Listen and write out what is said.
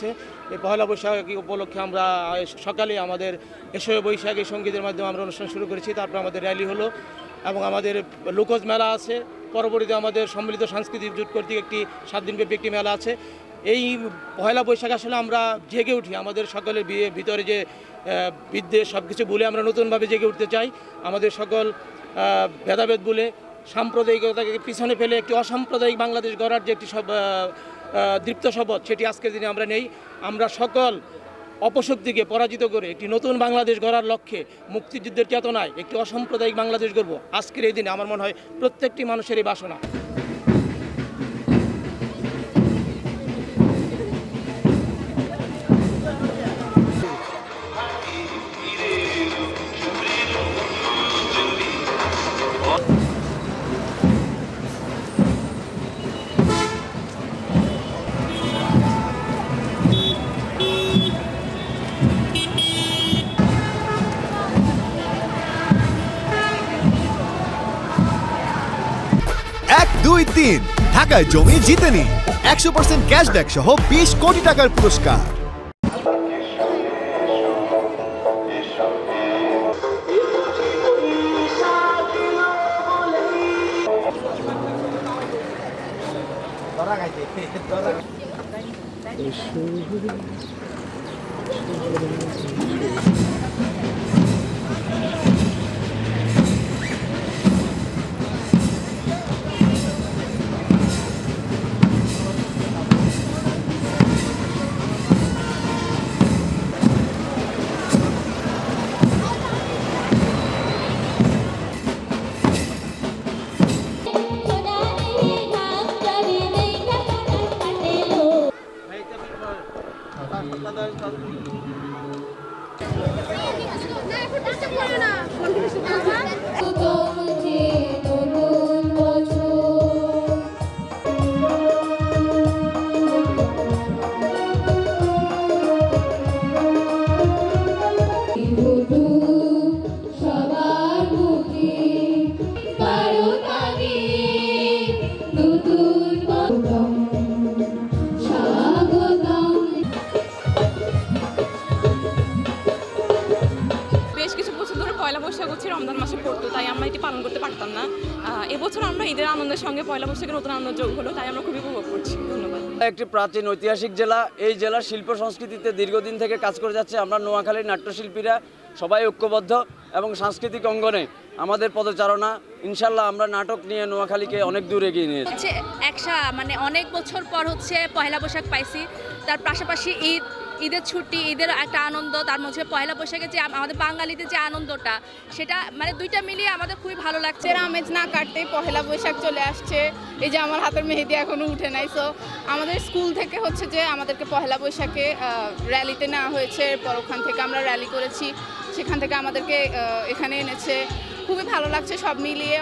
হচ্ছে। এই পহেলা বৈশাখী উপলক্ষে আমরা সকালে আমাদের এসো বৈশাখী সঙ্গীতের মাধ্যমে আমরা অনুষ্ঠান শুরু করেছি। তারপর আমাদের র্যালি হলো এবং আমাদের লোকজ মেলা আছে। পরবর্তীতে আমাদের সম্মিলিত সাংস্কৃতিক জোট কর্তৃক একটি 7 দিনব্যাপী একটি মেলা আছে। এই পহেলা বৈশাখ আসলে আমরা জেগে উঠি, আমাদের সকলের ভিতরে যে বিদ্বেষ সব কিছু বলে আমরা নতুনভাবে জেগে উঠতে চাই। আমাদের সকল ভেদাভেদ বলে সাম্প্রদায়িকতাকে পিছনে ফেলে একটি অসাম্প্রদায়িক বাংলাদেশ গড়ার যে একটি দীপ্ত শপথ, সেটি আজকের দিনে আমরা নেই। আমরা সকল অপশক্তিকে পরাজিত করে একটি নতুন বাংলাদেশ গড়ার লক্ষ্যে মুক্তিযুদ্ধের চেতনায় একটি অসাম্প্রদায়িক বাংলাদেশ গড়ব। আজকের এই দিনে আমার মনে হয় প্রত্যেকটি মানুষের এই বাসনা। এক দুই তিন ঢাকায় জমি জিতে নিন 100% ক্যাশব্যাক সহ 20 কোটি টাকার পুরস্কার। পয়লা বৈশাখ হচ্ছে রমজান মাসে পড়তো, তাই আমরা এটি পালন করতে পারতাম না। এবছর আমরা ঈদের আনন্দের সঙ্গে পয়লা বৈশাখের নতুন আনন্দ যোগ হলো, তাই আমরা খুবই উপভোগ করছি। ধন্যবাদ। একটি প্রাচীন ঐতিহাসিক জেলা, এই জেলার শিল্প সংস্কৃতিতে দীর্ঘদিন থেকে কাজ করে যাচ্ছে। আমরা নোয়াখালীর নাট্যশিল্পীরা সবাই ঐক্যবদ্ধ এবং সাংস্কৃতিক অঙ্গনে আমাদের পদচারণা। ইনশাল্লাহ আমরা নাটক নিয়ে নোয়াখালীকে অনেক দূর এগিয়ে নিয়েছি। মানে অনেক বছর পর হচ্ছে পয়লা বৈশাখ পাইছি, তার পাশাপাশি ঈদের ছুটি, ঈদের একটা আনন্দ, তার মধ্যে পয়লা বৈশাখে যে আমাদের বাঙালিদের যে আনন্দটা, সেটা মানে দুইটা মিলিয়ে আমাদের খুবই ভালো লাগছে। আমেজ না কাটতেই পহেলা বৈশাখ চলে আসছে। এই যে আমার হাতের মেহেদি এখনো উঠে নাই। সো আমাদের স্কুল থেকে হচ্ছে যে আমাদেরকে পহেলা বৈশাখে র্যালিতে নেওয়া হয়েছে, এরপর ওখান থেকে আমরা র্যালি করেছি, সেখান থেকে আমাদেরকে এখানে এনেছে। খুবই ভালো লাগছে সব মিলিয়ে।